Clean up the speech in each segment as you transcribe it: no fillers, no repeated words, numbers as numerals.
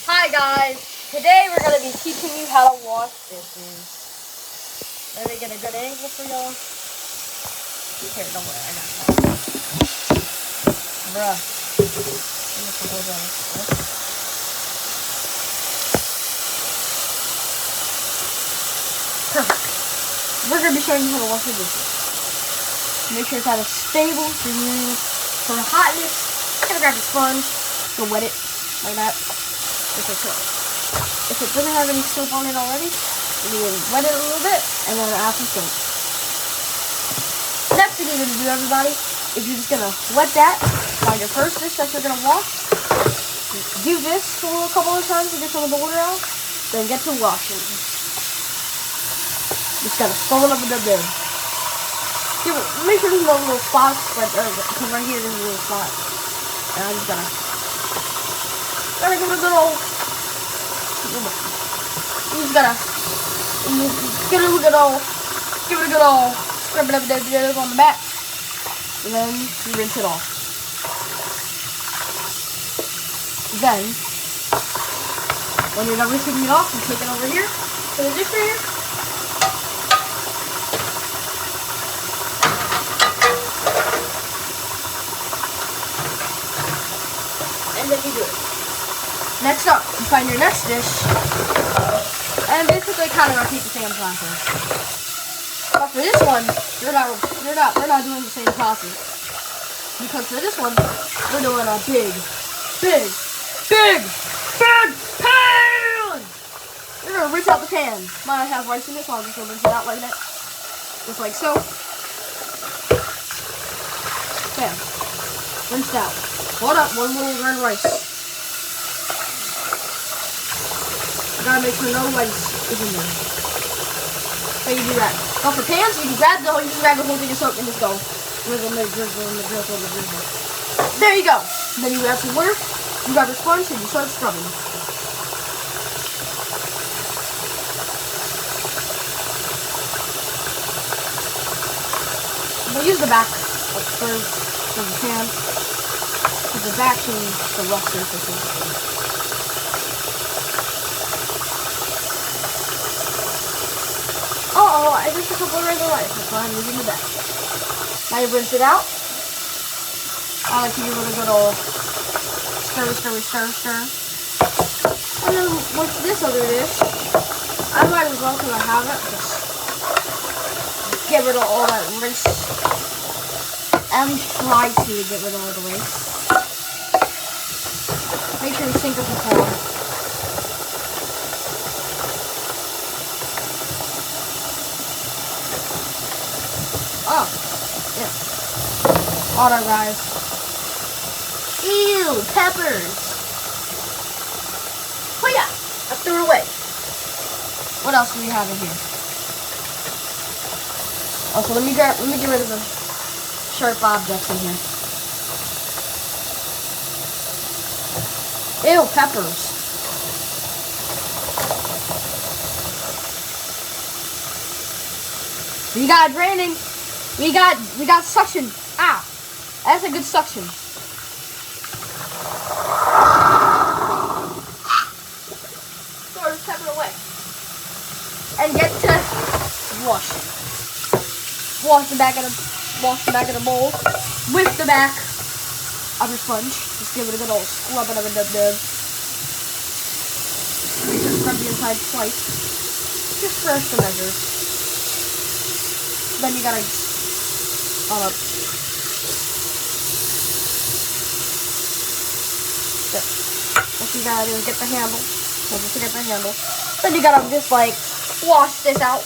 Hi guys, today we're going to be teaching you how to wash dishes. Let me get a good angle for y'all. Here, don't worry, I got that. Bruh. Perfect. We're going to be showing you how to wash your dishes. Make sure it's at a stable for hotness. You're going to grab a sponge, go wet it like that. Just like so. If it doesn't have any soap on it already, you can wet it a little bit and then add some soap. Next thing you're going to do, everybody, is you're just going to wet that on your first dish that you're going to wash. Do this for a couple of times to get some of the water out. Then get to washing. Just got to fill it up with the bib. Make sure there's no little spots, because right here there's a little spot. And I just gotta give it a good old. You just gotta give it a good old scrub it up on the back, and then you rinse it off. Then, when you're done rinsing it off, you take it over here to the dish drainer. And then you do it. Next up, you find your next dish, and basically kind of repeat the same process. But for this one, we're not doing the same process, because for this one, we're doing a big pan. You're gonna rinse out the pan. Mine has rice in it, so I'm just gonna rinse it out like that, just like so. Bam, rinsed out. Hold up, one little red rice. Gotta make sure no rice is in there. So you do that. Now for pans, you just grab the whole thing of soap and just go drizzle. There you go. Then you grab some water, you grab a sponge, and you start scrubbing. But use the back for the pan, because it's actually the rough surface. I just a couple of regular rice. That's why I'm using the back. Now you rinse it out. I like to give it a good old stir. And then with this other dish, I might as well, because I have it, just get rid of all that rinse. At least try to get rid of all the rinse. Make sure you sink up the water. Oh, yeah. Alright, guys. Ew, peppers. Oh yeah, I threw it away. What else do we have in here? Also, let me get rid of the sharp objects in here. Ew, peppers. We got draining. We got suction. Ow. That's a good suction. Throw this pepper away. And get to washing. Wash the back of the bowl with the back of your sponge. Just give it a good old scrub it up a dub. Scrub the inside twice. Just for extra measures. Then you gotta up. So, what you gotta do is get the handle. Don't forget the handle. Then you gotta just like wash this out.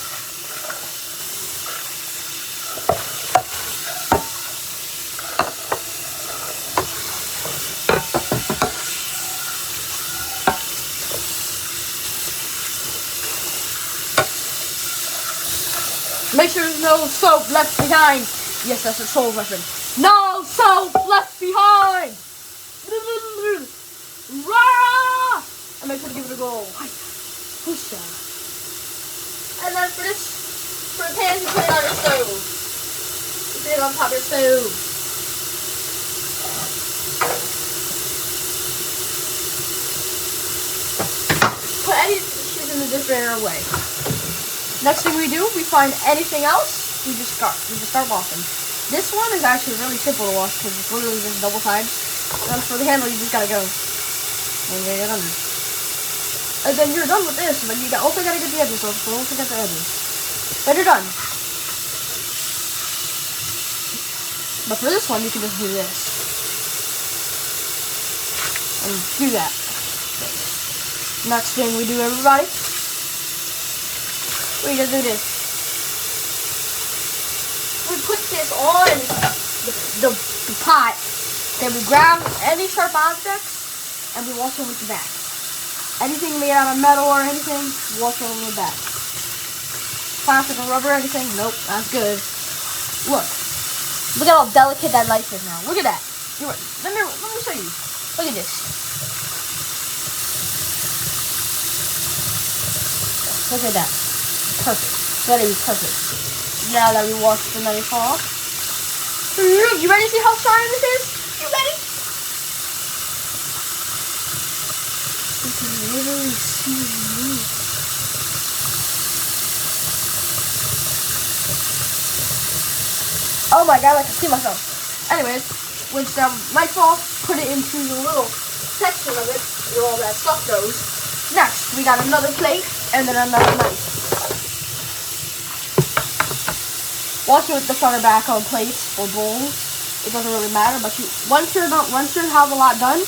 Make sure there's no soap left behind. Yes, that's a troll reference. No soap left behind. Rah! And make sure to give it a go. Push down. And then for the pan, you put it on your stove. You put it on top of your stove. in the dish drainer away. Next thing we do, we find anything else, we just start washing. This one is actually really simple to wash because it's literally just double sides. And for the handle, you just gotta go and get it under. And then you're done with this, but you also gotta get the edges, so don't forget the edges. Then you're done. But for this one, you can just do this. And do that. Next thing we do, everybody, we just do this. We put this on the pot. Then we grab any sharp objects and we wash them with the back. Anything made out of metal or anything, wash them with the back. Plastic or rubber or anything, nope, that's good. Look at how delicate that knife is now. Look at that. Let me show you. Look at this. Look at that. Perfect. That is perfect. Now that we washed the knife off. You ready to see how shiny this is? You ready? You can literally see it move. Oh my god, I can see myself. Anyways, rinse the knife off, put it into the little section of it where all that stuff goes. Next, we got another plate and then another knife. Wash it with the front or back on plates or bowls. It doesn't really matter, but once you have a lot done,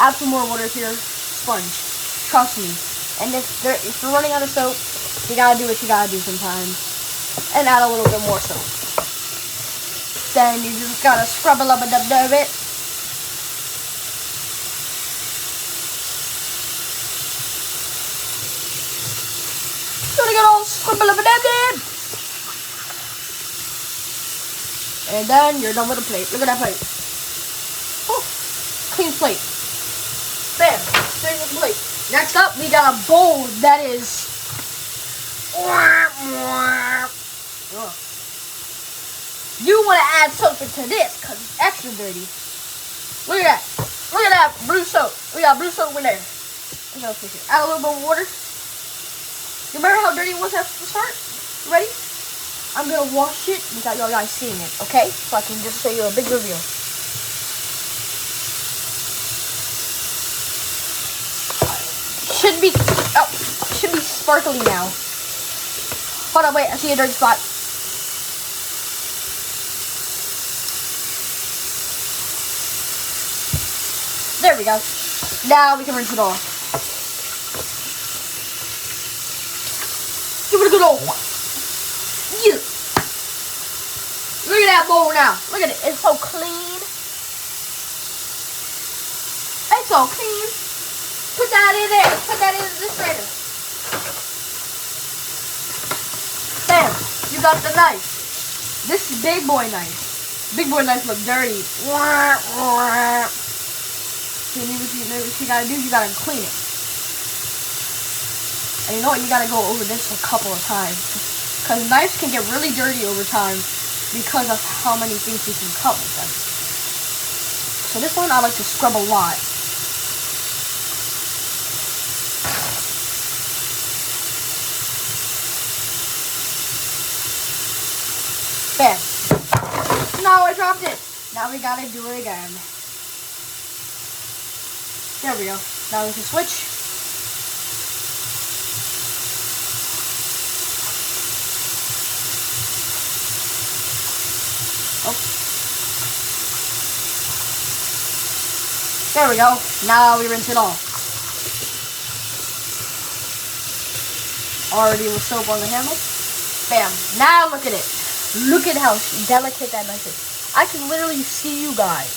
add some more water to your sponge. Trust me. And if you're running out of soap, you gotta do what you gotta do sometimes, and add a little bit more soap. Then you just gotta scrub a little bit of it. Gonna get all scrub a little bit of it. And then you're done with the plate. Look at that plate. Oh, clean plate. Bam, clean plate. Next up, we got a bowl that is. You want to add something to this because it's extra dirty. Look at that. Look at that blue soap. We got blue soap in there. Add a little bit of water. You remember how dirty it was at the start? You ready? I'm going to wash it without y'all guys seeing it, okay? So I can just show you a big reveal. Should be sparkly now. Hold on, wait, I see a dirty spot. There we go. Now we can rinse it off. Give it a good old one. Yeah. Look at that bowl now. Look at it. It's so clean. It's so clean. Put that in there. Put that in the strainer. Bam. You got the knife. This is big boy knife. Big boy knife look dirty. So what you gotta do, you gotta clean it. And you know what? You gotta go over this a couple of times. Because knives can get really dirty over time because of how many things you can cut with them. So this one I like to scrub a lot. Bam. No, I dropped it. Now we gotta do it again. There we go. Now we can switch. Oh. There we go. Now we rinse it off. Already with soap on the handle. Bam. Now look at it. Look at how delicate that knife is. I can literally see you guys.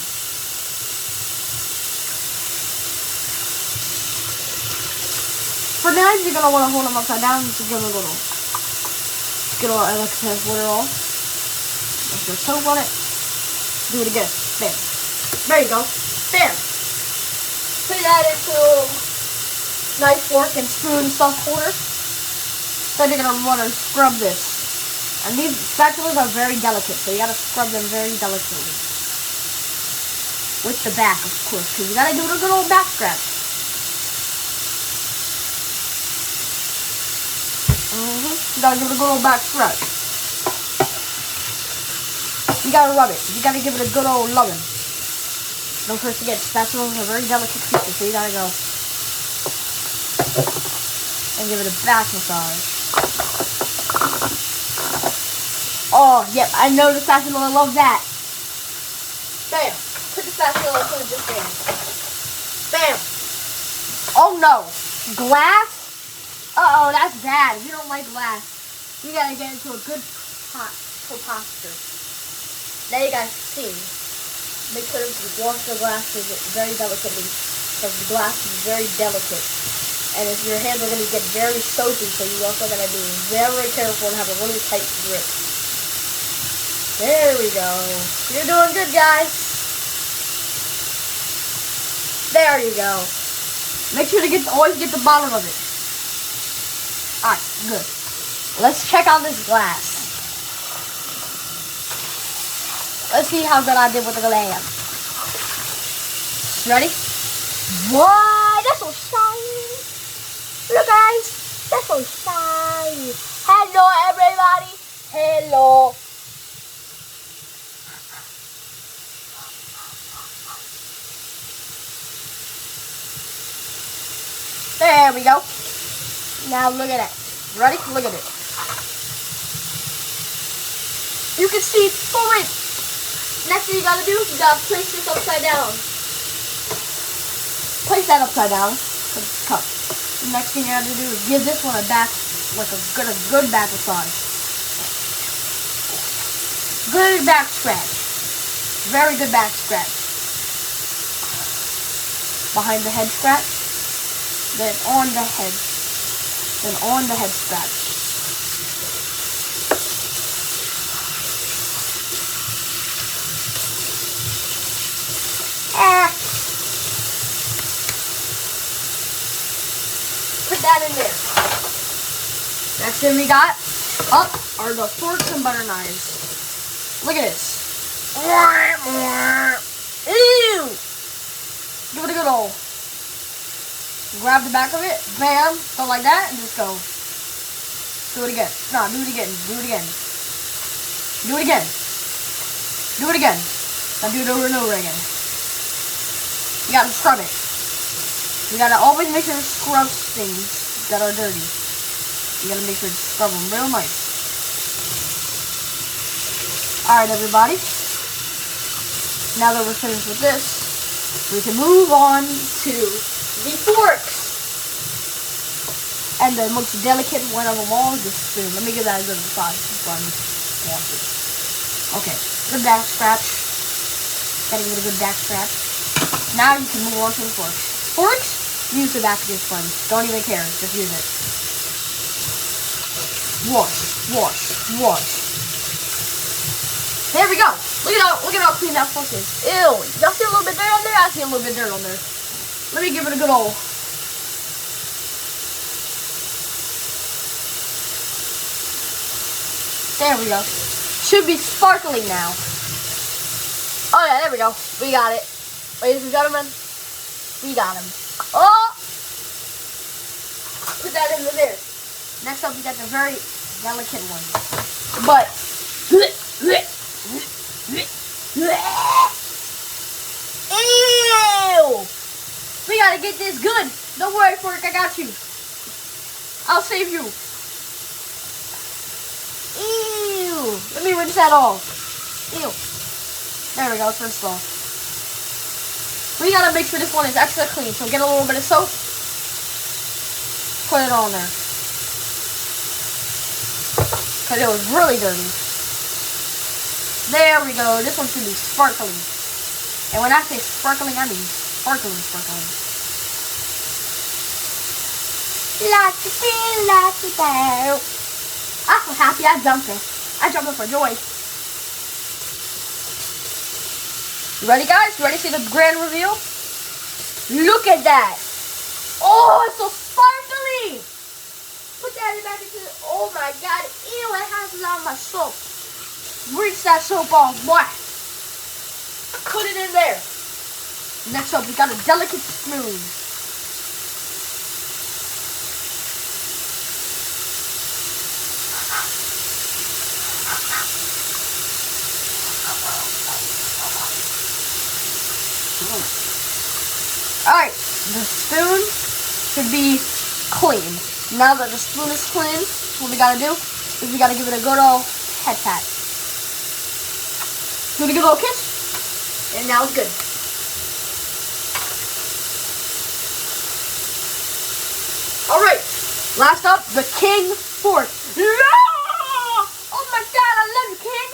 For knives, you're going to want to hold them upside down to get a little excess water off. Put soap on it. Do it again. Bam. There you go. Bam. Put that into knife, fork, and spoon stuff holder. Then you're going to want to scrub this. And these spatulas are very delicate, so you got to scrub them very delicately. With the back, of course, because you got to do a good old back scratch. You gotta give it a good old back scratch. You gotta rub it. You gotta give it a good old loving. Don't forget, spatulas are very delicate creatures, so you gotta go and give it a back massage. Oh, yep, I know the spatula loves that. Bam. Put the spatula into this bam. Bam. Oh no. Glass? Uh-oh, that's bad. If you don't like glass, you gotta get into a good posture. Now you guys see. Make sure to wash the glasses very delicately, because the glass is very delicate. And if your hands are going to get very soapy, so you're also going to be very careful and have a really tight grip. There we go. You're doing good, guys. There you go. Make sure to always get the bottom of it. Alright, good. Let's check out this glass. Let's see how good I did with the glass. Ready? Wow, that's so shiny. Look, guys, that's so shiny. Hello, everybody. Hello. There we go. Now look at it. Ready? Look at it. You can see through it. Next thing you gotta do, you gotta place this upside down. Place that upside down. The cup. The next thing you gotta do is give this one a back, like a good back massage. Good back scratch. Very good back scratch. Behind the head scratch. Then on the head. Then on the head scratch. Put that in there. Next thing we got up are the forks and butter knives. Look at this. Ew! Give it a good old. Grab the back of it, bam, go like that, and just go. Do it again. No, do it again. Do it again. Do it again. Do it again. Now do it over and over again. You gotta scrub it. You gotta always make sure to scrub things that are dirty. You gotta make sure to scrub them real nice. Alright, everybody. Now that we're finished with this, we can move on to the forks. And the most delicate one of them all is the spoon. Let me give that a good massage before I wash it. Okay, good back scratch. Gotta give it a good back scratch. Now you can move on to the forks. Forks, use the back of your sponge. Don't even care, just use it. Wash, wash, wash. There we go. Look at how clean that fork is. Ew, y'all see a little bit dirt on there? I see a little bit dirt on there. Let me give it a good old. There we go. Should be sparkling now. Oh yeah, there we go. We got it. Ladies and gentlemen, we got him. Oh! Put that in there. Next up, we got the very delicate one. But, ew! We gotta get this good. Don't worry, fork, I got you. I'll save you. Ew. Let me rinse that off. Ew. There we go, first off. We gotta make sure this one is extra clean. So get a little bit of soap. Put it on there. Because it was really dirty. There we go. This one should be sparkling. And when I say sparkling, I mean sparkling, sparkling. I'm so happy I jumped it. I jumped it for joy. You ready, guys? You ready to see the grand reveal? Look at that. Oh, it's so sparkly. Put that back into the... Oh, my God. Ew, it has a lot of my soap. Rinse that soap off. What? Put it in there. Next up, we got a delicate spoon. Alright, the spoon should be clean. Now that the spoon is clean, what we gotta do is we gotta give it a good old head pat. Give it a good old kiss, and now it's good. Alright, last up, the king fork. Oh my god, I love you, king.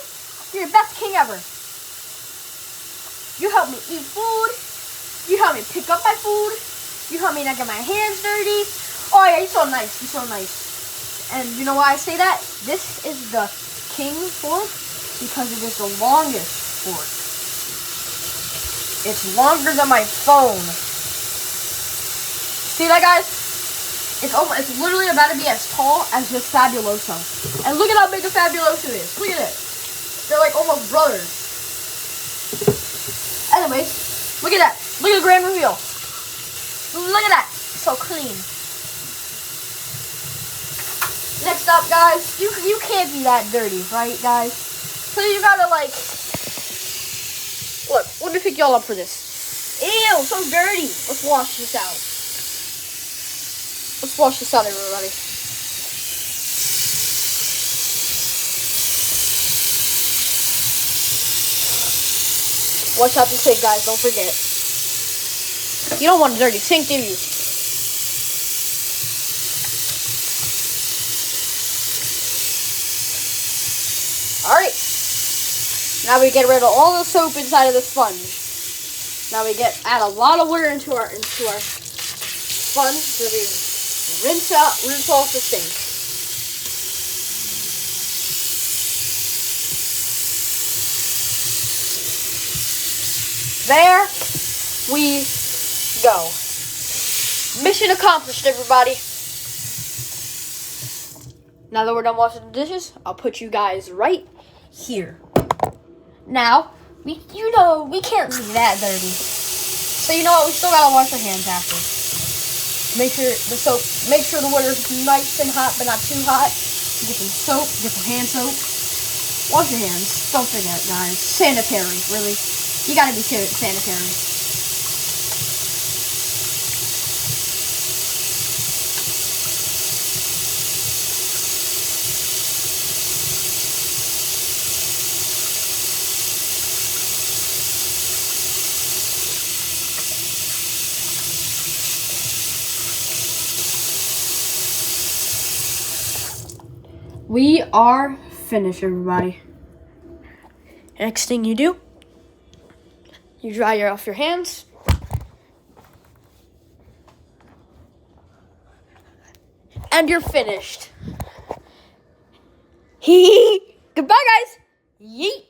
You're the best king ever. You help me eat food. You help me pick up my food. You help me not get my hands dirty. Oh yeah, you're so nice. You're so nice. And you know why I say that? This is the king fork because it is the longest fork. It's longer than my phone. See that, guys? It's literally about to be as tall as this Fabuloso. And look at how big the Fabuloso is. Look at it. They're like almost brothers. Anyways, look at that. Look at the grand reveal. Look at that. So clean. Next up, guys, you can't be that dirty, right, guys? So you gotta like, look, let me pick y'all up for this. Ew, so dirty. Let's wash this out. Let's wash this out, everybody. Watch out the sink, guys. Don't forget. You don't want a dirty sink, do you? Alright. Now we get rid of all the soap inside of the sponge. Now we add a lot of water into our sponge so we rinse off the sink. There we go. Mission accomplished, everybody. Now that we're done washing the dishes, I'll put you guys right here. Now, we can't leave that dirty. So you know what? We still gotta wash our hands after. Make sure the water's nice and hot, but not too hot. Get some soap, get some hand soap. Wash your hands. Don't forget, guys. Sanitary, really. You gotta be sanitary. We are finished, everybody. Next thing you do, you dry off your hands. And you're finished. Goodbye, guys. Yeet.